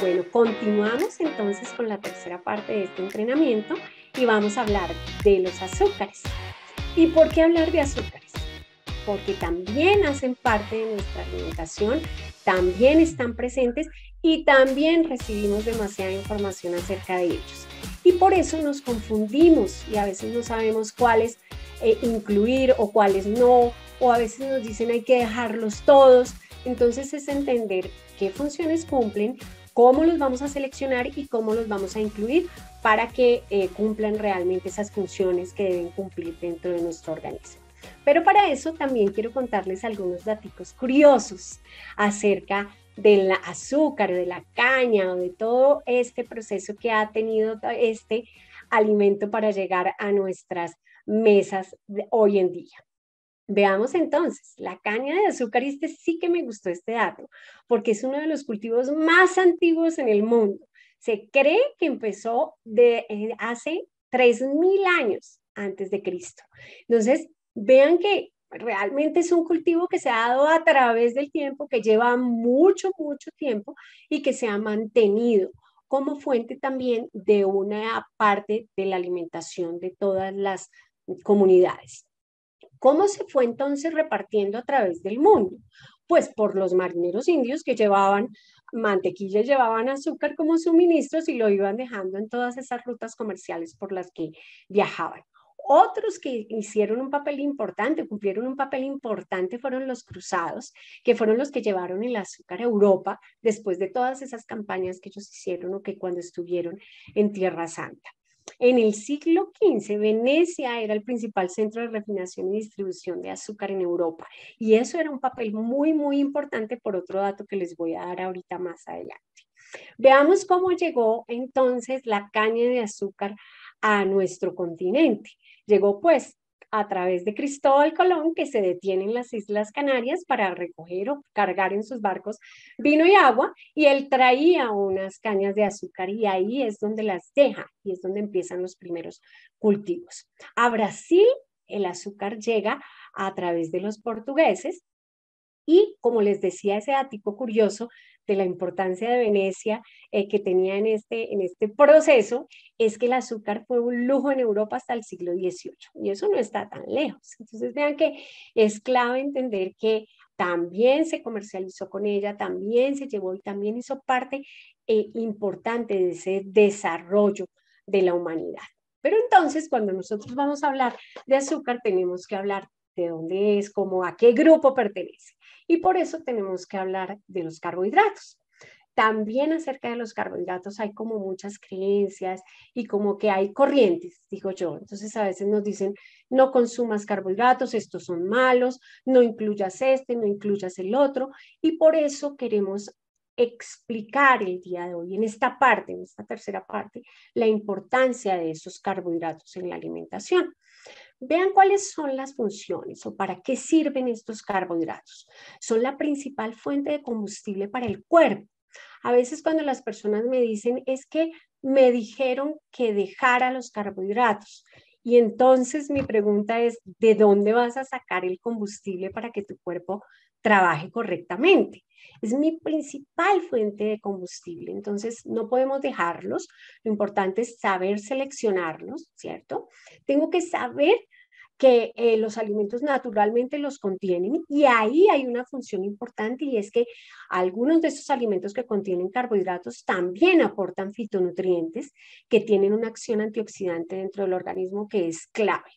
Bueno, continuamos entonces con la tercera parte de este entrenamiento y vamos a hablar de los azúcares. ¿Y por qué hablar de azúcares? Porque también hacen parte de nuestra alimentación, también están presentes y también recibimos demasiada información acerca de ellos. Y por eso nos confundimos y a veces no sabemos cuáles incluir o cuáles no, o a veces nos dicen hay que dejarlos todos. Entonces es entender qué funciones cumplen, cómo los vamos a seleccionar y cómo los vamos a incluir para que cumplan realmente esas funciones que deben cumplir dentro de nuestro organismo. Pero para eso también quiero contarles algunos datos curiosos acerca del azúcar, de la caña o de todo este proceso que ha tenido este alimento para llegar a nuestras mesas de hoy en día. Veamos entonces, la caña de azúcar, y este sí que me gustó este dato, porque es uno de los cultivos más antiguos en el mundo. Se cree que empezó hace 3000 años antes de Cristo. Entonces, vean que realmente es un cultivo que se ha dado a través del tiempo, que lleva mucho, mucho tiempo y que se ha mantenido como fuente también de una parte de la alimentación de todas las comunidades. ¿Cómo se fue entonces repartiendo a través del mundo? Pues por los marineros indios que llevaban mantequilla, llevaban azúcar como suministros y lo iban dejando en todas esas rutas comerciales por las que viajaban. Otros que hicieron un papel importante, cumplieron un papel importante, fueron los cruzados, que fueron los que llevaron el azúcar a Europa después de todas esas campañas que ellos hicieron o que cuando estuvieron en Tierra Santa. En el siglo XV, Venecia era el principal centro de refinación y distribución de azúcar en Europa. Y eso era un papel muy, muy importante por otro dato que les voy a dar ahorita más adelante. Veamos cómo llegó entonces la caña de azúcar a nuestro continente. Llegó pues a través de Cristóbal Colón, que se detiene en las Islas Canarias para recoger o cargar en sus barcos vino y agua, y él traía unas cañas de azúcar y ahí es donde las deja y es donde empiezan los primeros cultivos. A Brasil el azúcar llega a través de los portugueses y, como les decía, ese dato curioso de la importancia de Venecia que tenía en este proceso, es que el azúcar fue un lujo en Europa hasta el siglo XVIII, y eso no está tan lejos. Entonces vean que es clave entender que también se comercializó con ella, también se llevó y también hizo parte importante de ese desarrollo de la humanidad. Pero entonces, cuando nosotros vamos a hablar de azúcar, tenemos que hablar de dónde es, cómo, a qué grupo pertenece. Y por eso tenemos que hablar de los carbohidratos. También acerca de los carbohidratos hay como muchas creencias y como que hay corrientes, digo yo. Entonces a veces nos dicen, no consumas carbohidratos, estos son malos, no incluyas este, no incluyas el otro. Y por eso queremos explicar el día de hoy, en esta parte, en esta tercera parte, la importancia de esos carbohidratos en la alimentación. Vean cuáles son las funciones o para qué sirven estos carbohidratos. Son la principal fuente de combustible para el cuerpo. A veces cuando las personas me dicen es que me dijeron que dejara los carbohidratos. Y entonces mi pregunta es, ¿de dónde vas a sacar el combustible para que tu cuerpo trabaje correctamente? Es mi principal fuente de combustible, entonces no podemos dejarlos. Lo importante es saber seleccionarlos, ¿cierto? Tengo que saber que los alimentos naturalmente los contienen y ahí hay una función importante y es que algunos de estos alimentos que contienen carbohidratos también aportan fitonutrientes que tienen una acción antioxidante dentro del organismo que es clave.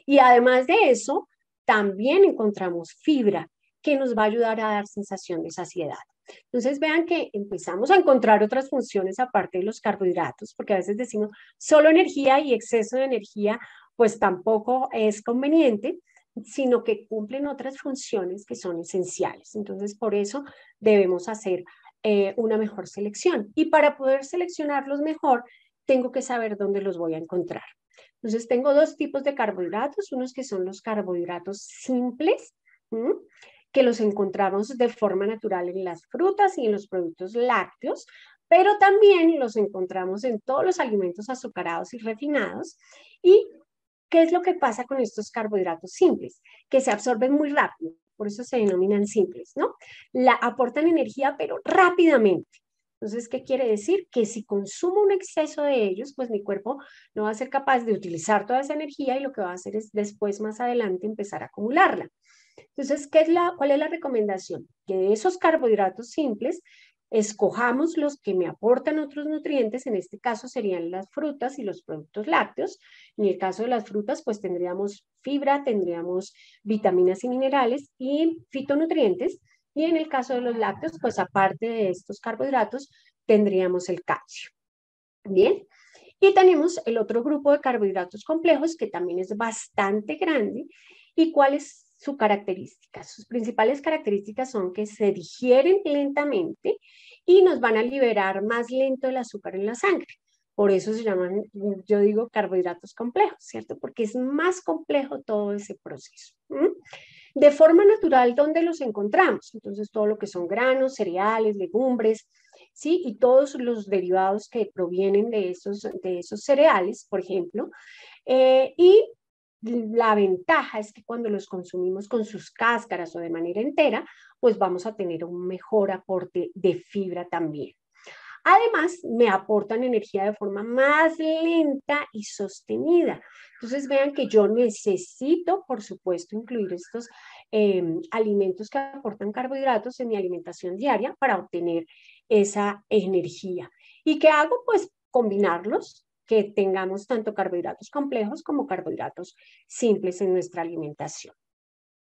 Y además de eso, también encontramos fibra que nos va a ayudar a dar sensación de saciedad. Entonces vean que empezamos a encontrar otras funciones aparte de los carbohidratos, porque a veces decimos solo energía y exceso de energía, pues tampoco es conveniente, sino que cumplen otras funciones que son esenciales. Entonces por eso debemos hacer una mejor selección. Y para poder seleccionarlos mejor, tengo que saber dónde los voy a encontrar. Entonces tengo dos tipos de carbohidratos, unos que son los carbohidratos simples, que los encontramos de forma natural en las frutas y en los productos lácteos, pero también los encontramos en todos los alimentos azucarados y refinados. ¿Y qué es lo que pasa con estos carbohidratos simples? Que se absorben muy rápido, por eso se denominan simples, ¿no? Aportan energía, pero rápidamente. Entonces, ¿qué quiere decir? Que si consumo un exceso de ellos, pues mi cuerpo no va a ser capaz de utilizar toda esa energía y lo que va a hacer es después, más adelante, empezar a acumularla. Entonces, ¿cuál es la recomendación? Que de esos carbohidratos simples, escojamos los que me aportan otros nutrientes, en este caso serían las frutas y los productos lácteos. En el caso de las frutas, pues tendríamos fibra, tendríamos vitaminas y minerales y fitonutrientes. Y en el caso de los lácteos, pues aparte de estos carbohidratos, tendríamos el calcio. Bien, y tenemos el otro grupo de carbohidratos complejos que también es bastante grande. ¿Y cuál es su característica? Sus principales características son que se digieren lentamente y nos van a liberar más lento el azúcar en la sangre. Por eso se llaman, yo digo, carbohidratos complejos, ¿cierto? Porque es más complejo todo ese proceso. De forma natural, ¿dónde los encontramos? Entonces, todo lo que son granos, cereales, legumbres, ¿sí? Y todos los derivados que provienen de esos cereales, por ejemplo. Y la ventaja es que cuando los consumimos con sus cáscaras o de manera entera, pues vamos a tener un mejor aporte de fibra también. Además, me aportan energía de forma más lenta y sostenida. Entonces, vean que yo necesito, por supuesto, incluir estos alimentos que aportan carbohidratos en mi alimentación diaria para obtener esa energía. ¿Y qué hago? Pues combinarlos, que tengamos tanto carbohidratos complejos como carbohidratos simples en nuestra alimentación.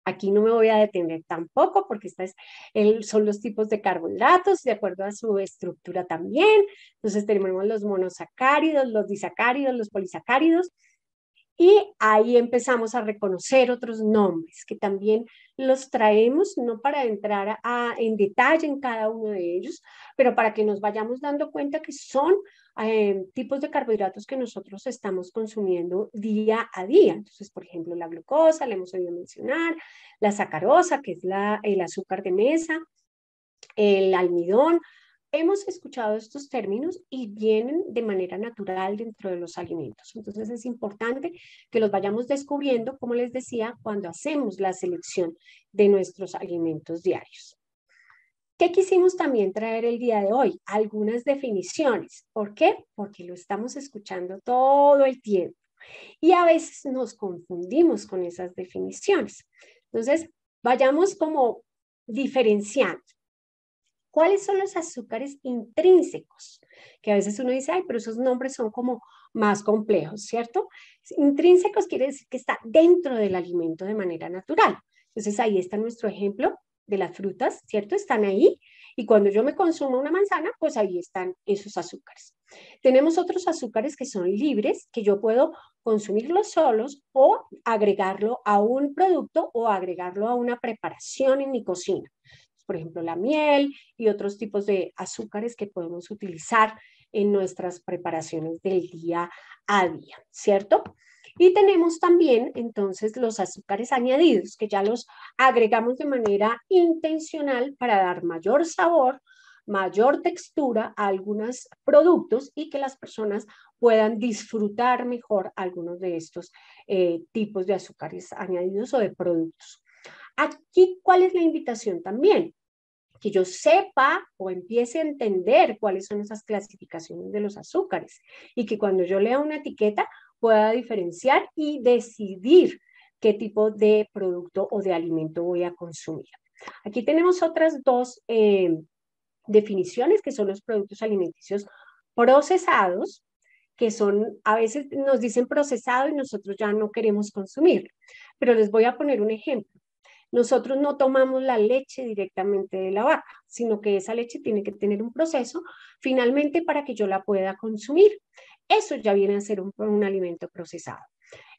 Aquí no me voy a detener tampoco porque son los tipos de carbohidratos de acuerdo a su estructura también. Entonces tenemos los monosacáridos, los disacáridos, los polisacáridos. Y ahí empezamos a reconocer otros nombres que también los traemos, no para entrar en detalle en cada uno de ellos, pero para que nos vayamos dando cuenta que son tipos de carbohidratos que nosotros estamos consumiendo día a día. Entonces, por ejemplo, la glucosa, la hemos oído mencionar, la sacarosa, que es el azúcar de mesa, el almidón. Hemos escuchado estos términos y vienen de manera natural dentro de los alimentos. Entonces es importante que los vayamos descubriendo, como les decía, cuando hacemos la selección de nuestros alimentos diarios. ¿Qué quisimos también traer el día de hoy? Algunas definiciones. ¿Por qué? Porque lo estamos escuchando todo el tiempo y a veces nos confundimos con esas definiciones. Entonces, vayamos como diferenciando. ¿Cuáles son los azúcares intrínsecos? Que a veces uno dice, ay, pero esos nombres son como más complejos, ¿cierto? Intrínsecos quiere decir que está dentro del alimento de manera natural. Entonces ahí está nuestro ejemplo de las frutas, ¿cierto? Están ahí y cuando yo me consumo una manzana, pues ahí están esos azúcares. Tenemos otros azúcares que son libres, que yo puedo consumirlos solos o agregarlo a un producto o agregarlo a una preparación en mi cocina. Por ejemplo, la miel y otros tipos de azúcares que podemos utilizar en nuestras preparaciones del día a día, ¿cierto? Y tenemos también entonces los azúcares añadidos, que ya los agregamos de manera intencional para dar mayor sabor, mayor textura a algunos productos y que las personas puedan disfrutar mejor algunos de estos tipos de azúcares añadidos o de productos. Aquí, ¿cuál es la invitación también? Que yo sepa o empiece a entender cuáles son esas clasificaciones de los azúcares y que cuando yo lea una etiqueta pueda diferenciar y decidir qué tipo de producto o de alimento voy a consumir. Aquí tenemos otras dos definiciones que son los productos alimenticios procesados, que son, a veces nos dicen procesado y nosotros ya no queremos consumir, pero les voy a poner un ejemplo. Nosotros no tomamos la leche directamente de la vaca, sino que esa leche tiene que tener un proceso finalmente para que yo la pueda consumir. Eso ya viene a ser un alimento procesado.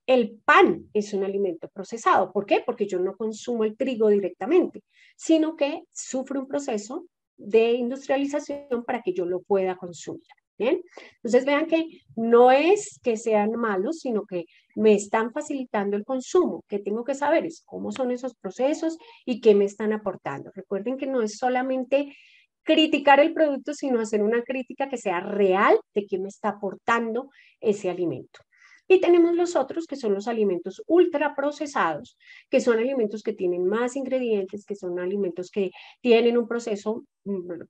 El pan es un alimento procesado. ¿Por qué? Porque yo no consumo el trigo directamente, sino que sufre un proceso de industrialización para que yo lo pueda consumir. ¿Bien? Entonces vean que no es que sean malos, sino que me están facilitando el consumo. ¿Qué tengo que saber? Es cómo son esos procesos y qué me están aportando. Recuerden que no es solamente criticar el producto, sino hacer una crítica que sea real de qué me está aportando ese alimento. Y tenemos los otros, que son los alimentos ultraprocesados, que son alimentos que tienen más ingredientes, que son alimentos que tienen un proceso,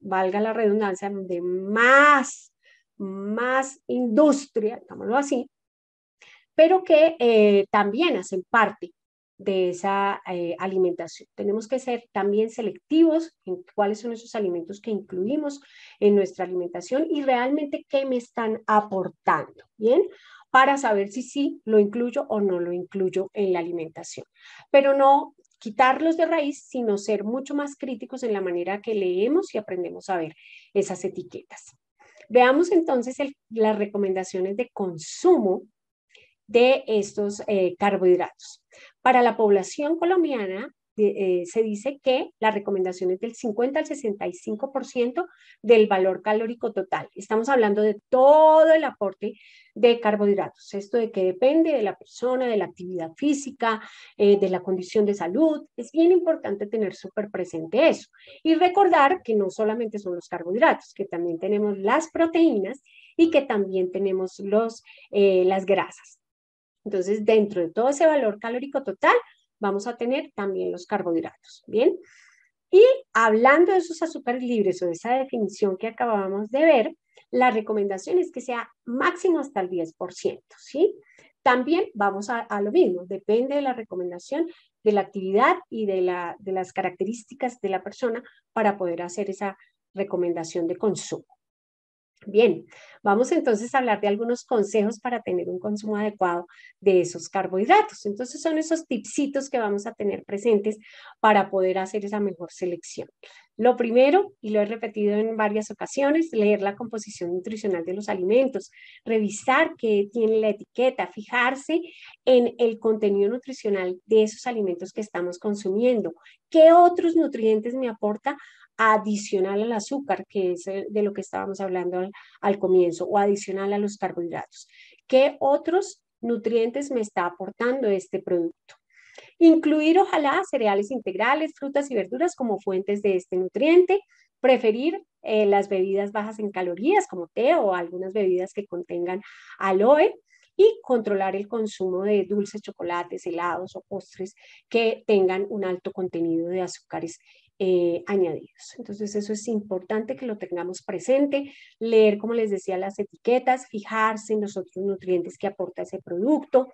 valga la redundancia, de más industria, digámoslo así, pero que también hacen parte de esa alimentación. Tenemos que ser también selectivos en cuáles son esos alimentos que incluimos en nuestra alimentación y realmente qué me están aportando, ¿bien? Para saber si sí lo incluyo o no lo incluyo en la alimentación. Pero no quitarlos de raíz, sino ser mucho más críticos en la manera que leemos y aprendemos a ver esas etiquetas. Veamos entonces las recomendaciones de consumo de estos carbohidratos. Para la población colombiana, se dice que la recomendación es del 50 al 65% del valor calórico total. Estamos hablando de todo el aporte de carbohidratos. Esto de que depende de la persona, de la actividad física, de la condición de salud. Es bien importante tener súper presente eso. Y recordar que no solamente son los carbohidratos, que también tenemos las proteínas y que también tenemos las grasas. Entonces, dentro de todo ese valor calórico total, vamos a tener también los carbohidratos, ¿bien? Y hablando de esos azúcares libres o de esa definición que acabamos de ver, la recomendación es que sea máximo hasta el 10%, ¿sí? También vamos a lo mismo, depende de la recomendación, de la actividad y de las características de la persona para poder hacer esa recomendación de consumo. Bien, vamos entonces a hablar de algunos consejos para tener un consumo adecuado de esos carbohidratos. Entonces son esos tipsitos que vamos a tener presentes para poder hacer esa mejor selección. Lo primero, y lo he repetido en varias ocasiones, leer la composición nutricional de los alimentos, revisar qué tiene la etiqueta, fijarse en el contenido nutricional de esos alimentos que estamos consumiendo, qué otros nutrientes me aporta adicional al azúcar, que es de lo que estábamos hablando al comienzo, o adicional a los carbohidratos. ¿Qué otros nutrientes me está aportando este producto? Incluir, ojalá, cereales integrales, frutas y verduras como fuentes de este nutriente. Preferir las bebidas bajas en calorías, como té o algunas bebidas que contengan aloe. Y controlar el consumo de dulces, chocolates, helados o postres que tengan un alto contenido de azúcares añadidos. Entonces eso es importante que lo tengamos presente, leer, como les decía, las etiquetas, fijarse en los otros nutrientes que aporta ese producto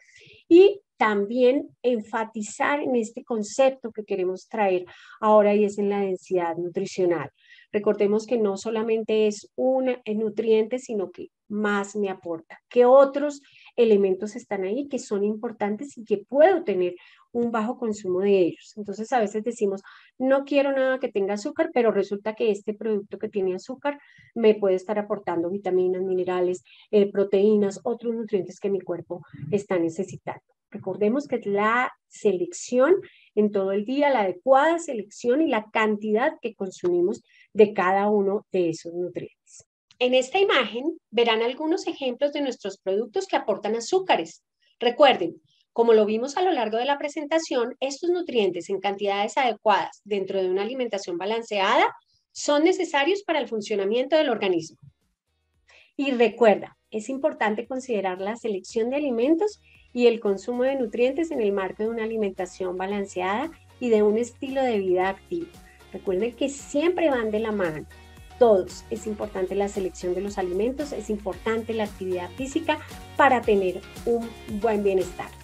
y también enfatizar en este concepto que queremos traer ahora y es en la densidad nutricional. Recordemos que no solamente es un nutriente, sino que más me aporta, que otros elementos están ahí que son importantes y que puedo tener un bajo consumo de ellos. Entonces a veces decimos, no quiero nada que tenga azúcar, pero resulta que este producto que tiene azúcar me puede estar aportando vitaminas, minerales, proteínas, otros nutrientes que mi cuerpo está necesitando. Recordemos que es la selección en todo el día, la adecuada selección y la cantidad que consumimos de cada uno de esos nutrientes. En esta imagen verán algunos ejemplos de nuestros productos que aportan azúcares. Recuerden, como lo vimos a lo largo de la presentación, estos nutrientes en cantidades adecuadas dentro de una alimentación balanceada son necesarios para el funcionamiento del organismo. Y recuerda, es importante considerar la selección de alimentos y el consumo de nutrientes en el marco de una alimentación balanceada y de un estilo de vida activo. Recuerden que siempre van de la mano. Todos. Es importante la selección de los alimentos, es importante la actividad física para tener un buen bienestar.